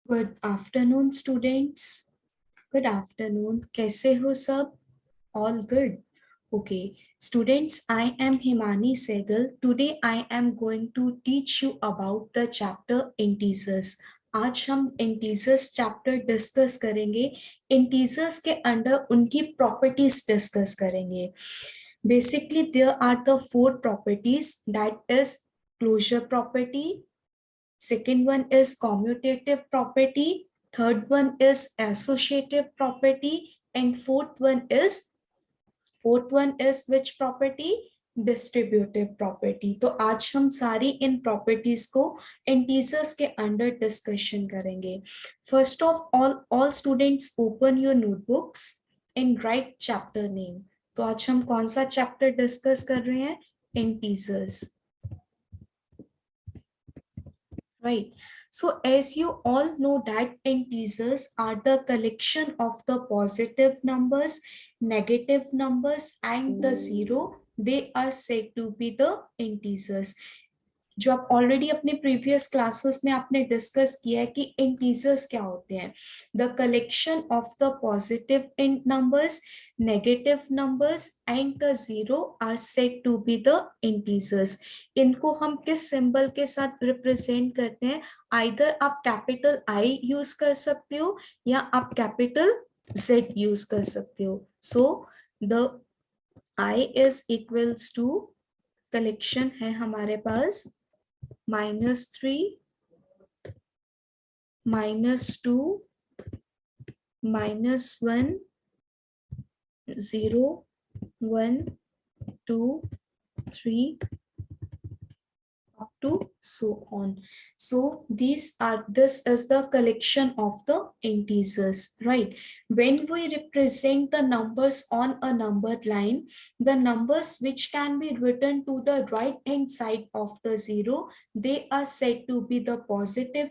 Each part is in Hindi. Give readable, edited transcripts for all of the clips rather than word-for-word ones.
Good afternoon students. Good afternoon, कैसे हो सब? All good? Okay students, I am Himani Sehgal. Today I am going to teach you about the chapter integers. आज हम इंटीजर्स चैप्टर डिस्कस करेंगे। इंटीजर्स के अंडर उनकी प्रॉपर्टीज डिस्कस करेंगे। Basically there are the four properties, that is closure property, second one is commutative property, third one is associative property, and fourth one is which property? Distributive property. तो आज हम सारी इन प्रॉपर्टीज को इंटीजर्स के अंडर डिस्कशन करेंगे। First of all students open your notebooks and right chapter name. तो आज हम कौन सा चैप्टर डिस्कस कर रहे हैं? Integers, right? So as you all know that integers are the collection of the positive numbers, negative numbers and the zero. They are said to be the integers. जो आप ऑलरेडी अपने प्रीवियस क्लासेस में आपने डिस्कस किया है कि इंटीजर्स क्या होते हैं। The collection of the positive numbers, negative numbers and the zero are said to be the integers. इनको हम किस सिंबल के साथ रिप्रेजेंट करते हैं? आइदर आप कैपिटल आई यूज कर सकते हो या आप कैपिटल जेड यूज कर सकते हो। So the I is equals to, collection है हमारे पास -3, -2, -1, 0, 1, 2, 3 up to so on. So this is the collection of the integers, right? When we represent the numbers on a numbered line, the numbers which can be written to the right hand side of the zero, they are said to be the positive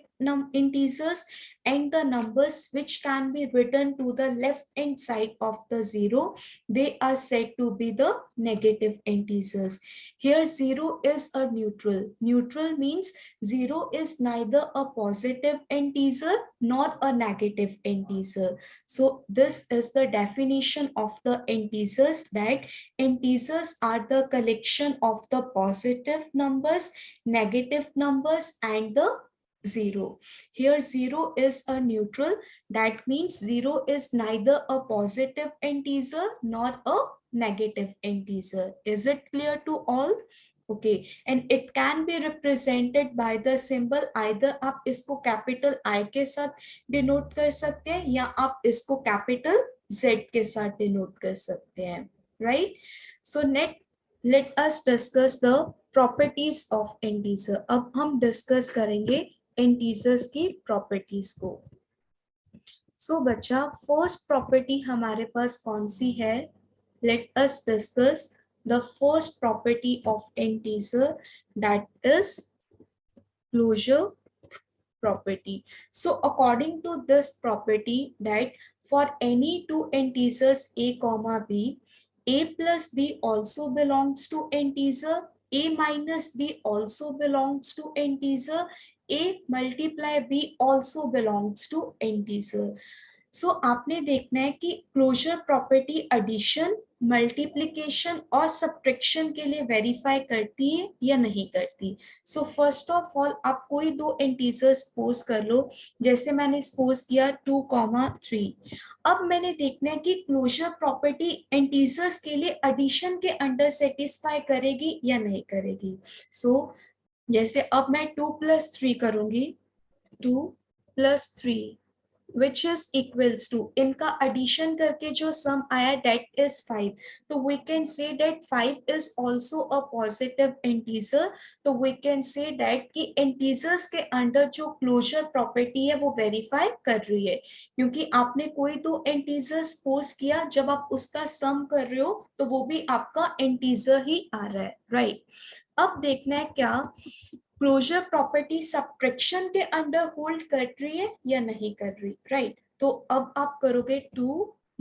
integers, and the numbers which can be written to the left hand side of the zero, they are said to be the negative integers. Here zero is a neutral. Neutral means zero is neither a positive integer nor a negative integer. So this is the definition of the integers, that integers are the collection of the positive numbers, negative numbers and the zero. Here zero is a neutral. That means zero is neither a positive integer nor a negative integer. Is it clear to all? Okay, and it can be represented by the symbol, either आप इसको कैपिटल I के साथ डिनोट कर सकते हैं या आप इसको कैपिटल Z के साथ डिनोट कर सकते हैं, right? So let us discuss the properties of integer. अब हम डिस्कस करेंगे इंटीजर्स की प्रॉपर्टीज को। सो बच्चा, फर्स्ट प्रॉपर्टी हमारे पास कौन सी है? Let us discuss the first property of integer, that is closure property. So according to this property, that for any two integers a comma b, a plus b also belongs to integer, a minus b also belongs to integer, a multiply b also belongs to integer. सो आपने देखना है कि क्लोजर प्रॉपर्टी एडिशन, मल्टीप्लिकेशन और सब्ट्रैक्शन के लिए वेरीफाई करती है या नहीं करती। सो फर्स्ट ऑफ ऑल आप कोई दो इंटीजर्स सपोज कर लो, जैसे मैंने सपोज किया 2,3। अब मैंने देखना है कि क्लोजर प्रॉपर्टी इंटीजर्स के लिए एडिशन के अंडर सेटिस्फाई करेगी या नहीं करेगी। सो जैसे अब मैं 2 + 3 करूंगी, 2 + 3 which is equals to, इनका addition करके जो sum आया that is 5. तो we can say that 5 is also a positive integer. तो we can say that कि integers के अंदर जो closure property है वो verify कर रही है, क्योंकि आपने कोई दो integers suppose किया, जब आप उसका sum कर रहे हो तो वो भी आपका integer ही आ रहा है, right? अब देखना है क्या क्लोजर प्रॉपर्टी सब्ट्रैक्शन के अंडर होल्ड कर रही है या नहीं कर रही, राइट? तो अब आप करोगे 2 -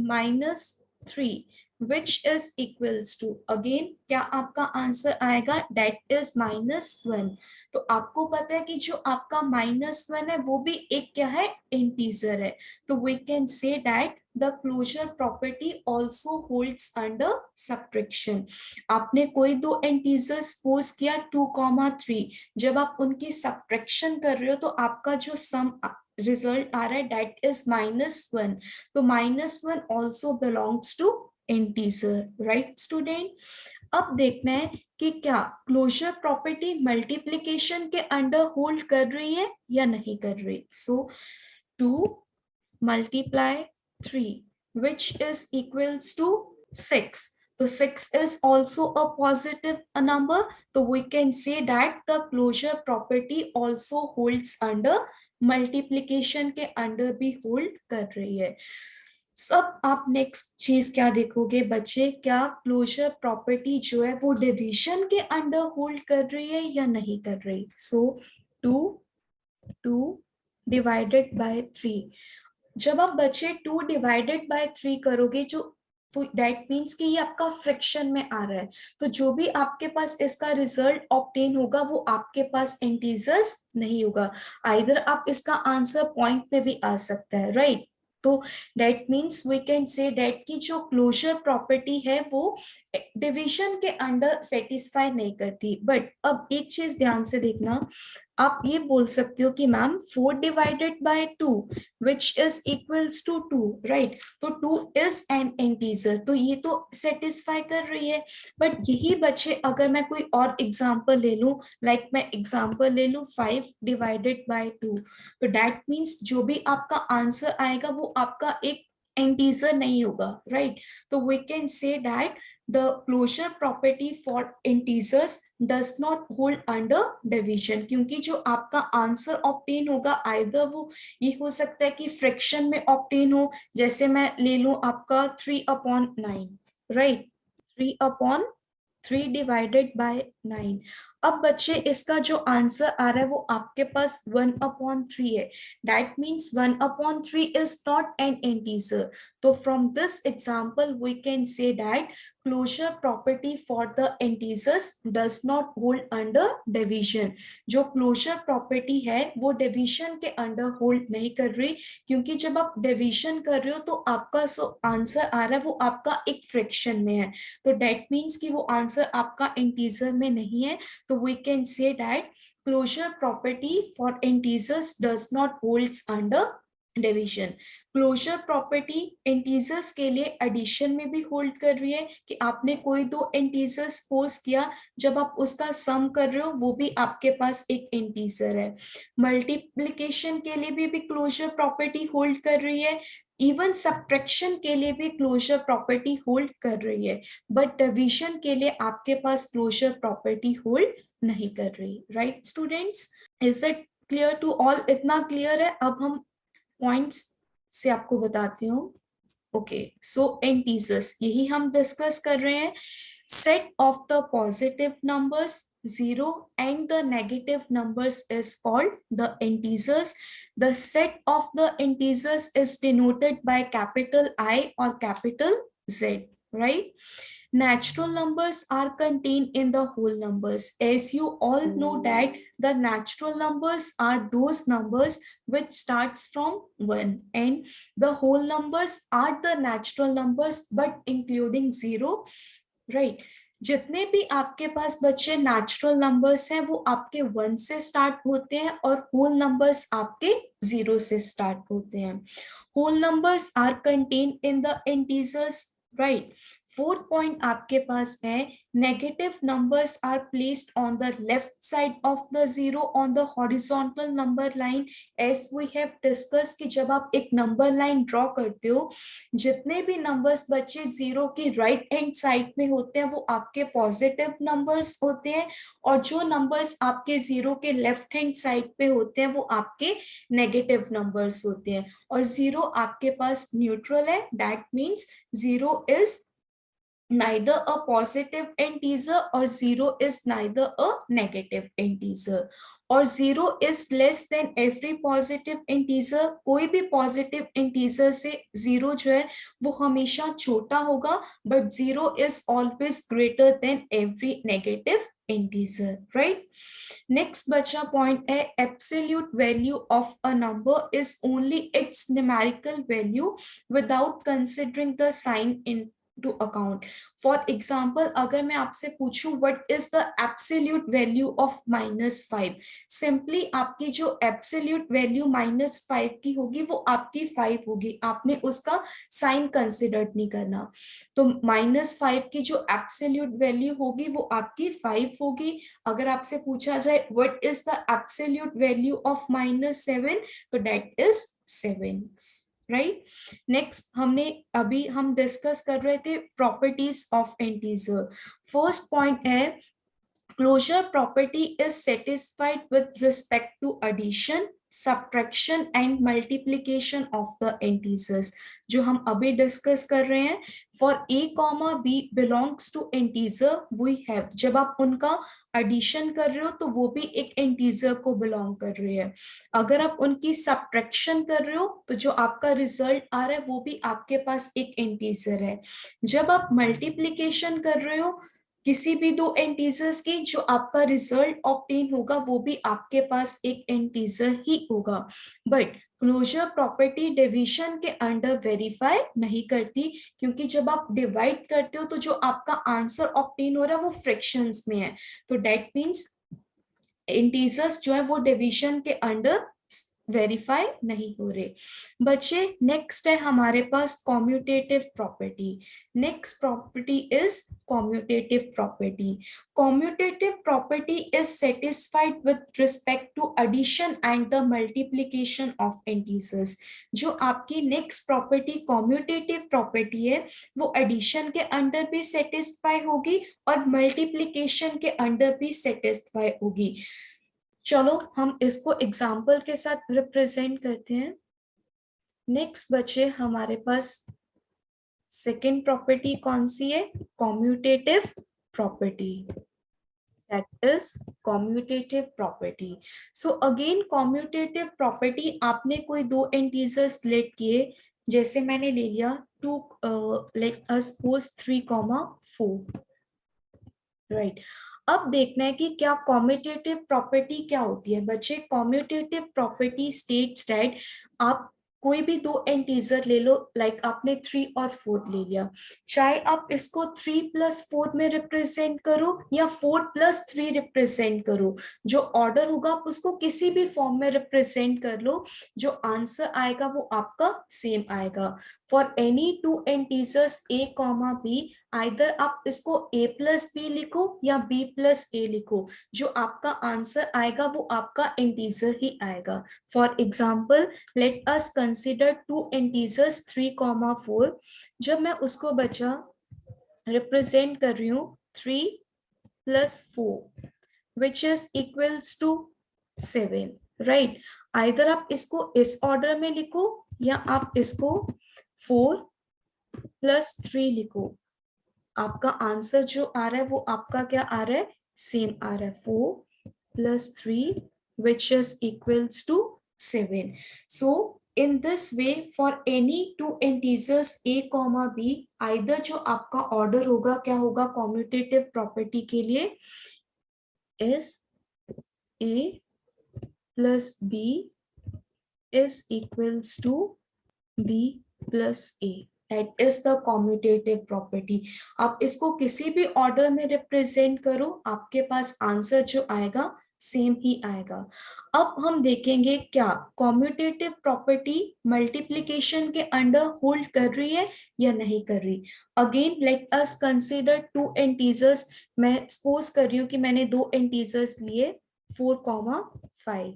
3, which is equals to, again क्या आपका आंसर आएगा, that is -1। तो आपको पता है कि जो आपका -1 है वो भी एक क्या है, इंटीजर है। तो we can say that the closure property also holds under subtraction। आपने कोई दो इंटीजर सपोज किया 2, 3, जब आप उनकी सब्ट्रैक्शन कर रहे हो तो आपका जो सम रिजल्ट आ रहा है that is -1। तो -1 also belongs to integer, right student. अब देखना है कि क्या क्लोजर प्रॉपर्टी मल्टीप्लिकेशन के अंडर होल्ड कर रही है या नहीं कर रही। सो 2 multiply 3 which is equals to 6। तो 6 is also a positive number, तो we can say that the closure property also holds under multiplication के अंडर भी होल्ड कर रही है। सब आप नेक्स्ट चीज क्या देखोगे बच्चे, क्या क्लोजर प्रॉपर्टी जो है वो डिवीजन के अंडर होल्ड कर रही है या नहीं कर रही। सो 2 डिवाइडेड बाय 3, जब आप बच्चे 2 डिवाइडेड बाय 3 करोगे जो, तो दैट मीन्स कि ये आपका फ्रैक्शन में आ रहा है। तो जो भी आपके पास इसका रिजल्ट ऑब्टेन होगा वो आपके पास इंटीजर्स नहीं होगा, आइदर आप इसका आंसर पॉइंट में भी आ सकता है, राइट। तो that means we can say that की जो क्लोजर प्रॉपर्टी है वो डिवीजन के अंडर सेटिस्फाई नहीं करती। बट अब एक चीज ध्यान से देखना, आप ये बोल सकते हो कि ma'am 4 divided by 2 which is equals to 2, right. तो 2 इज एन इंटीजर, तो ये तो सेटिस्फाई कर रही है। बट यही बच्चे अगर मैं कोई और एग्जांपल ले लूं, लाइक मैं एग्जांपल ले लूं 5 डिवाइडेड बाय 2, तो दैट मीन्स जो भी आपका आंसर आएगा वो आपका एक इंटीजर नहीं होगा, राइट। तो we can say that the closure property for integers does not hold under division, क्योंकि जो आपका आंसर ऑब्टेन होगा आइदर वो ये हो सकता है कि फ्रैक्शन में ऑब्टेन हो, जैसे मैं ले लूं आपका 3/9, राइट, 3/3 डिवाइडेड बाय 9। अब बच्चे इसका जो आंसर आ रहा है वो आपके पास 1/3 है, that means 1/3 is not an integer. तो from this example we can say that closure property for the integers does not hold under division. जो क्लोजर प्रॉपर्टी है वो डिवीजन के अंडर होल्ड नहीं कर रही, क्योंकि जब आप डिवीजन कर रहे हो तो आपका आंसर आ रहा है वो आपका एक फ्रैक्शन में है। तो दैट मीन्स कि वो आंसर आपका इंटीजर में नहीं है। तो we can say that closure property for integers does not holds under division. Closure property integers के लिए एडिशन में भी होल्ड कर रही है, कि आपने कोई दो इंटीजर सपोज किया, जब आप उसका सम कर रहे हो वो भी आपके पास एक इंटीजर है। मल्टीप्लिकेशन के लिए भी क्लोजर प्रॉपर्टी होल्ड कर रही है, इवन सब्ट्रैक्शन के लिए भी क्लोजर प्रॉपर्टी होल्ड कर रही है, बट डिवीजन के लिए आपके पास क्लोजर प्रॉपर्टी होल्ड नहीं कर रही, right students. Is it clear to all? इतना क्लियर है? अब हम पॉइंट्स से आपको बताती हूँ। ओके, सो इंटीजर्स यही हम डिस्कस कर रहे हैं। Set of the positive numbers 0 and the negative numbers is called the integers. The set of the integers is denoted by capital I or capital Z, right? Natural numbers are contained in the whole numbers. As you all know that the natural numbers are those numbers which starts from 1, and the whole numbers are the natural numbers but including 0, right? जितने भी आपके पास बच्चे नेचुरल नंबर्स हैं वो आपके 1 से स्टार्ट होते हैं और होल नंबर्स आपके 0 से स्टार्ट होते हैं। Whole numbers are contained in the integers, right. 4th point आपके पास है negative numbers are placed on the left side of the 0 on the horizontal number line. As we have discuss कि जब आप एक नंबर लाइन ड्रॉ करते हो, जितने भी नंबर्स बच्चे 0 की राइट हैंड साइड में होते हैं वो आपके पॉजिटिव नंबर्स होते हैं, और जो नंबर्स आपके 0 के लेफ्ट हैंड साइड पे होते हैं वो आपके नेगेटिव नंबर्स होते हैं। और 0 आपके पास न्यूट्रल है, that means 0 is neither a positive integer or 0 is neither a negative integer. और 0 is less than every positive integer, कोई भी पॉजिटिव इंटीजर से 0 जो है वो हमेशा छोटा होगा, but 0 is always greater than every negative integer, right. Next बचा पॉइंट है absolute value of a number is only its numerical value without considering the sign into account. For example, अगर मैं आपसे पूछूं what is the absolute value of -5, simply आपकी जो एब्सोल्यूट वैल्यू -5 की होगी वो आपकी 5 होगी, आपने उसका साइन कंसिडर नहीं करना। तो -5 की जो एब्सोल्यूट वैल्यू होगी वो आपकी 5 होगी। अगर आपसे पूछा जाए what is the absolute value of -7, तो दैट इज 7, राइट। नेक्स्ट हम डिस्कस कर रहे थे properties of integer. First point है closure property is satisfied with respect to addition, subtraction and multiplication of the integers, जो हम अभी डिस्कस कर रहे हैं। For a, b belongs to integer we have, जब आप उनका एडिशन कर रहे हो तो वो भी एक इंटीजर को बिलोंग कर रहे हैं। अगर आप उनकी सब्ट्रैक्शन कर रहे हो तो जो आपका रिजल्ट आ रहा है वो भी आपके पास एक इंटीजर है। जब आप मल्टीप्लीकेशन कर रहे हो किसी भी दो इंटीजर्स की, जो आपका रिजल्ट ऑब्टेन होगा वो भी आपके पास एक इंटीजर ही होगा। बट क्लोजर प्रॉपर्टी डिवीजन के अंडर वेरीफाई नहीं करती, क्योंकि जब आप डिवाइड करते हो तो जो आपका आंसर ऑब्टेन हो रहा है वो फ्रैक्शंस में है, तो दैट मींस इंटीजर्स जो है वो डिवीजन के अंडर वेरीफाई नहीं हो रहे। बच्चे नेक्स्ट है हमारे पास commutative property. Next property is commutative property. Commutative property is satisfied with respect to addition and the multiplication of integers. जो आपकी नेक्स्ट प्रॉपर्टी कॉम्यूटेटिव प्रॉपर्टी है वो एडिशन के अंडर भी सेटिस्फाई होगी और मल्टीप्लीकेशन के अंडर भी सेटिस्फाई होगी। चलो हम इसको एग्जाम्पल के साथ रिप्रेजेंट करते हैं। नेक्स्ट बचे हमारे पास सेकेंड प्रॉपर्टी कौन सी है, commutative property, that is commutative property. So again commutative property, आपने कोई दो इंटीजर्स लेट किए, जैसे मैंने ले लिया 2 लेट अस सपोज 3,4, राइट। अब देखना है कि क्या कॉम्यूटेटिव प्रॉपर्टी क्या होती है। बच्चे कॉम्यूटेटिव प्रॉपर्टी स्टेट्स दैट आप कोई भी दो इंटीजर ले लो, लाइक आपने 3 और 4 ले लिया, चाहे आप इसको 3 + 4 में रिप्रेजेंट करो या 4 + 3 रिप्रेजेंट करो, जो ऑर्डर होगा आप उसको किसी भी फॉर्म में रिप्रेजेंट कर लो, जो आंसर आएगा वो आपका सेम आएगा। For any two integers a, b, either आप इसको a + b लिखो या b + a लिखो, जो आपका आंसर आएगा वो आपका इंटीजर ही आएगा। For example let us consider two integers 3, 4। जब मैं उसको बचा रिप्रेजेंट कर रही हूँ 3 + 4 which is equals to 7, right. Either आप इसको इस ऑर्डर में लिखो या आप इसको 4 + 3 लिखो, आपका आंसर जो आ रहा है वो आपका क्या आ रहा है, सेम आ रहा है, 4 + 3 which is equals to 7. So in this way for any two integers a, b, either जो आपका ऑर्डर होगा क्या होगा कॉम्यूटेटिव प्रॉपर्टी के लिए, is a + b is equals to b + a. That is the commutative property. आप इसको किसी भी ऑर्डर में रिप्रेजेंट करो, आपके पास आंसर जो आएगा सेम ही आएगा। अब हम देखेंगे क्या कॉम्यूटेटिव प्रॉपर्टी मल्टीप्लिकेशन के अंडर होल्ड कर रही है या नहीं कर रही। Again let us consider two integers. मैं सपोज कर रही हूँ कि मैंने दो इंटीजर्स लिए 4,5,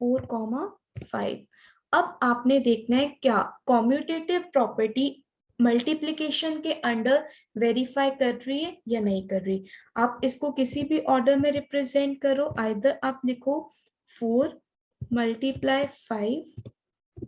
4,5। अब आपने देखना है क्या कॉम्यूटेटिव प्रॉपर्टी मल्टीप्लिकेशन के अंडर वेरीफाई कर रही है या नहीं कर रही। आप इसको किसी भी ऑर्डर में रिप्रेजेंट करो, आइदर आप लिखो 4 × 5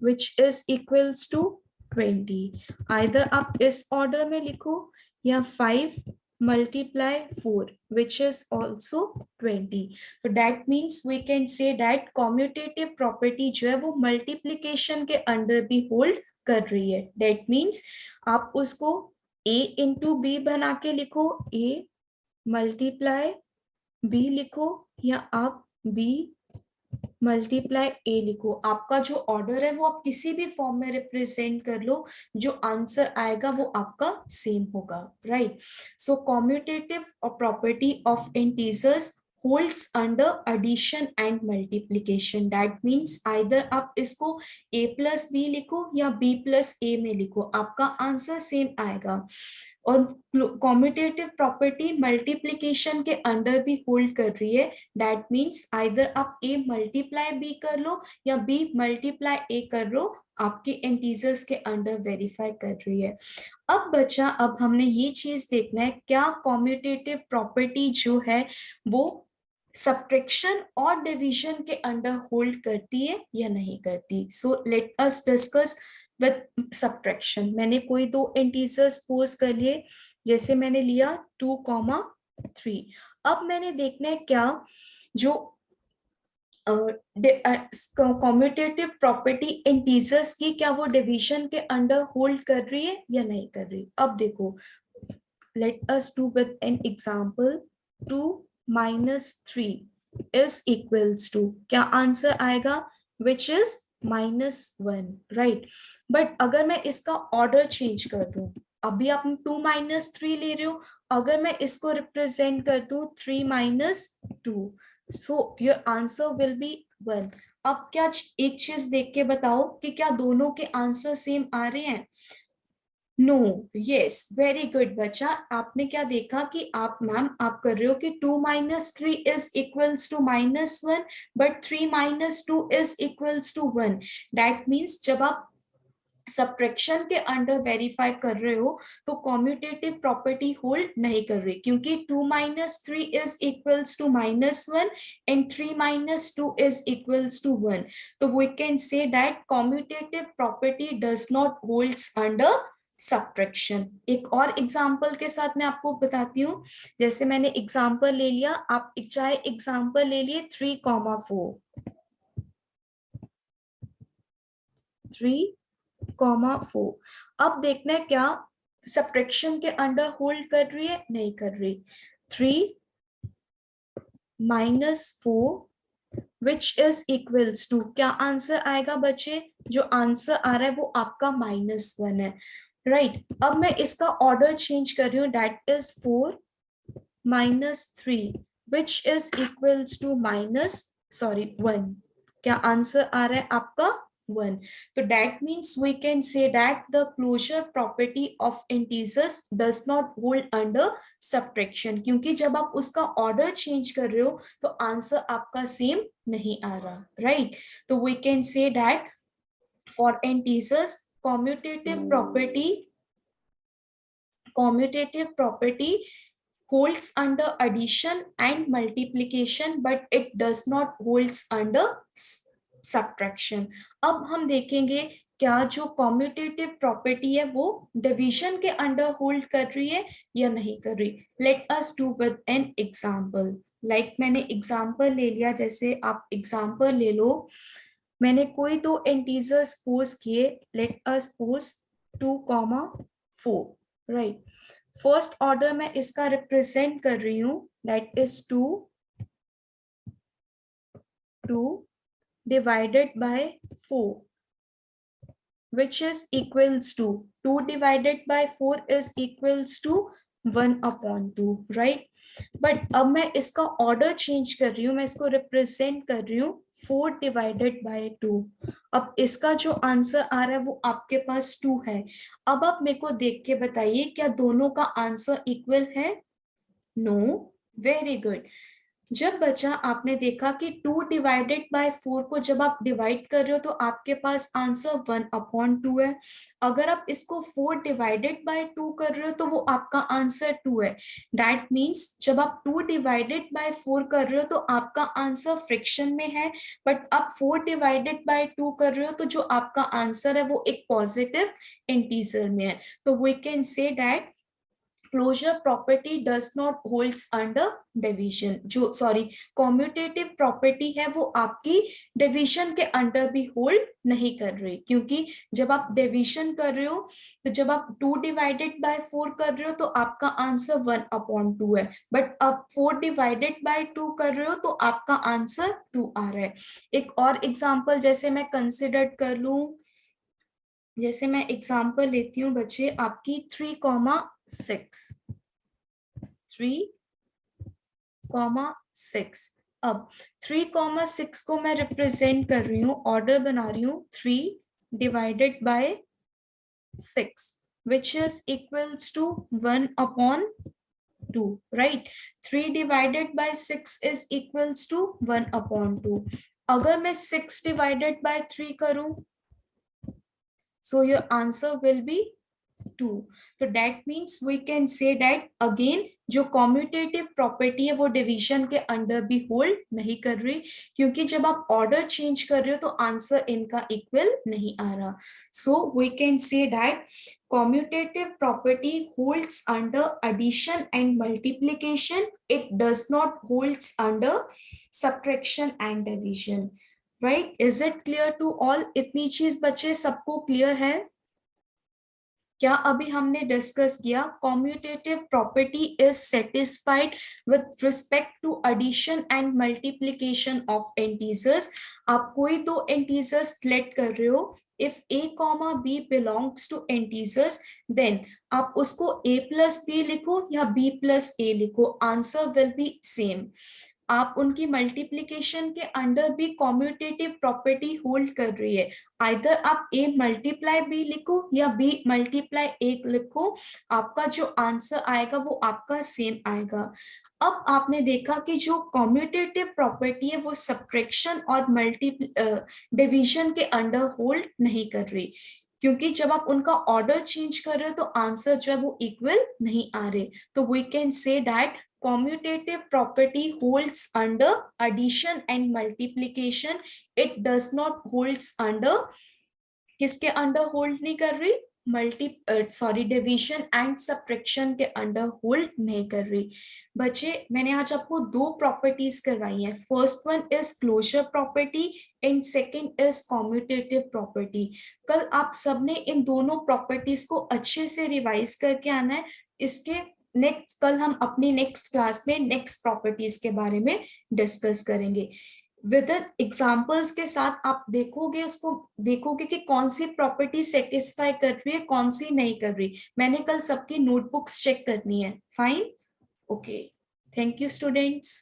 which is equals to 20, either आप इस ऑर्डर में लिखो या 5 multiply 4 which is also 20. So that means we can say that commutative property जो है वो multiplication के अंदर भी hold कर रही है. That means आप उसको a into b बना के लिखो, a multiply b लिखो, या आप b मल्टीप्लाई ए लिखो. आपका जो ऑर्डर है वो आप किसी भी फॉर्म में रिप्रेजेंट कर लो, जो आंसर आएगा वो आपका सेम होगा. Right. So commutative property of integers holds under addition and multiplication. That means either आप इसको a plus b लिखो या b plus a में लिखो, आपका आंसर सेम आएगा. और कॉम्यूटेटिव प्रॉपर्टी मल्टीप्लिकेशन के अंदर भी होल्ड कर रही है. दैट मीन्स आइदर आप a मल्टीप्लाई b कर लो या b मल्टीप्लाई a कर लो, आपके इंटीजर्स के अंदर वेरीफाई कर रही है. अब बचा, अब हमने ये चीज देखना है क्या कॉम्यूटेटिव प्रॉपर्टी जो है वो सब्ट्रैक्शन और डिवीजन के अंडर होल्ड करती है या नहीं करती. So let us discuss with subtraction. मैंने कोई दो इंटीजर्स सपोज कर लिए, जैसे मैंने लिया 2,3. अब मैंने देखना है क्या जो कॉम्यूटेटिव प्रॉपर्टी इंटीजर्स की क्या वो डिवीजन के अंडर होल्ड कर रही है या नहीं कर रही. अब देखो, let us do with an example. 2 minus 3 is equals to, क्या आंसर आएगा, which is -1. राइट. बट अगर मैं इसका ऑर्डर चेंज कर दूं, अभी आप 2 minus 3 ले रहे हो, अगर मैं इसको रिप्रेजेंट कर दूं 3 minus 2, so your answer will be 1. अब क्या एक चीज देख के बताओ कि क्या दोनों के आंसर सेम आ रहे हैं. नो. यस, वेरी गुड बच्चा. आपने क्या देखा कि आप मैम आप कर रहे हो कि 2 minus 3 is equals to -1 but 3 minus 2 is equals to 1. That means जब आप सब्ट्रैक्शन के अंडर वेरीफाई कर रहे हो तो कॉम्यूटेटिव प्रॉपर्टी होल्ड नहीं कर रही, क्योंकि 2 minus 3 is equals to -1 and 3 minus 2 is equals to 1. तो we can say that commutative property does not holds under subtraction. एक और एग्जाम्पल के साथ मैं आपको बताती हूँ. जैसे मैंने एग्जाम्पल ले लिया, आप चाहे एग्जाम्पल ले लिए 3,4. 3,4. अब देखना है क्या सब्ट्रैक्शन के अंडर होल्ड कर रही है, नहीं कर रही. 3 minus 4 which is equals to, क्या आंसर आएगा बच्चे, जो आंसर आ रहा है वो आपका -1 है. राइट. अब मैं इसका ऑर्डर चेंज कर रही हूँ. That is 4 minus 3 which is equals to 1. क्या आंसर आ रहा है आपका 1. तो that means we can say that the closure property of integers does not hold under subtraction, क्योंकि जब आप उसका ऑर्डर चेंज कर रहे हो तो आंसर आपका सेम नहीं आ रहा. राइट. तो we can say that for integers commutative property holds under addition and multiplication but it does not holds under subtraction. अब हम देखेंगे क्या जो कॉम्यूटेटिव प्रॉपर्टी है वो डिवीजन के अंडर होल्ड कर रही है या नहीं कर रही. Let us do with an example. Like मैंने एग्जांपल ले लिया, जैसे आप एग्जांपल ले लो. मैंने कोई दो इंटीजर्स सपोज किए. Let us suppose 2,4. Right. First order में इसका रिप्रेजेंट कर रही हूं. That is 2 divided by 4 which is equals to 2 divided by 4 is equals to 1/2. Right. But अब मैं इसका ऑर्डर चेंज कर रही हूँ, मैं इसको रिप्रेजेंट कर रही हूँ 4 divided by 2. अब इसका जो आंसर आ रहा है वो आपके पास 2 है. अब आप मेरे को देख के बताइए क्या दोनों का आंसर इक्वल है. नो. Very good. जब बचा आपने देखा कि 2 डिवाइडेड बाय 4 को जब आप डिवाइड कर रहे हो तो आपके पास आंसर 1/2 है. अगर आप इसको 4 डिवाइडेड बाय 2 कर रहे हो तो वो आपका आंसर 2 है. दैट मीन्स जब आप 2 डिवाइडेड बाय 4 कर रहे हो तो आपका आंसर फ्रैक्शन में है, बट आप 4 डिवाइडेड बाय 2 कर रहे हो तो जो आपका आंसर है वो एक पॉजिटिव इंटीजर में है. तो we can say that closure property does not holds under division, जो सॉरी कॉम्यूटेटिव प्रॉपर्टी है वो आपकी डिवीजन के अंडर भी होल्ड नहीं कर रही, क्योंकि जब आप डिवीजन कर रहे हो तो जब आप 2 डिवाइडेड बाय 4 कर रहे हो तो आपका आंसर 1/2 है, बट अब 4 डिवाइडेड बाय 2 कर रहे हो तो आपका आंसर 2 आ रहा है। एक और एग्जांपल जैसे मैं कंसिडर कर लूं, जैसे मैं एग्जांपल लेती हूँ बच्चे आपकी 3,6 3,6। अब 3,6 को मैं रिप्रेजेंट कर रही हूँ, ऑर्डर बना रही हूँ 3 divided by 6 which is equals to 1/2, right? 3 divided by 6 is equals to 1/2. अगर मैं 6 divided by 3 करूं, so your answer will be 2. So that means we can say that again जो कॉम्यूटेटिव प्रॉपर्टी है वो डिवीजन के अंडर भी होल्ड नहीं कर रही, क्योंकि जब आप ऑर्डर चेंज कर रहे हो तो आंसर इनका इक्वल नहीं आ रहा। So we can say that commutative property holds under addition and multiplication, it does not holds under subtraction and division, right? Is it clear to all? इतनी चीज बच्चे सबको क्लियर है क्या? अभी हमने डिस्कस किया commutative property is satisfied with respect to addition and multiplication of integers. आप कोई दो इंटीजर्स सेलेक्ट कर रहे हो, if a comma b belongs to integers then आप उसको a plus b लिखो या b plus a लिखो, आंसर विल बी सेम। आप उनकी मल्टीप्लिकेशन के अंडर भी कॉम्यूटेटिव प्रॉपर्टी होल्ड कर रही है, आइदर आप a मल्टीप्लाई b लिखो या b मल्टीप्लाई a लिखो, आपका जो आंसर आएगा वो आपका सेम आएगा। अब आपने देखा कि जो कॉम्यूटेटिव प्रॉपर्टी है वो सब्ट्रैक्शन और डिवीजन के अंडर होल्ड नहीं कर रही, क्योंकि जब आप उनका ऑर्डर चेंज कर रहे हो तो आंसर जो है वो इक्वल नहीं आ रहे। तो we can say that commutative property holds under addition and multiplication, it does not holds under, किसके अंडर होल्ड नहीं कर रही? डिवीजन एंड सब्ट्रैक्शन के अंडर होल्ड नहीं कर रही। बच्चे मैंने आज आपको दो प्रॉपर्टीज करवाई हैं, first one is closure property and second is commutative property. कल आप सबने इन दोनों प्रॉपर्टीज को अच्छे से रिवाइज करके आना है। इसके नेक्स्ट कल हम अपनी नेक्स्ट क्लास में नेक्स्ट प्रॉपर्टीज के बारे में डिस्कस करेंगे विद एग्जांपल्स के साथ। आप देखोगे उसको देखोगे कि कौन सी प्रॉपर्टी सेटिस्फाई कर रही है कौन सी नहीं कर रही। मैंने कल सबकी नोटबुक्स चेक करनी है। Fine, okay, thank you students.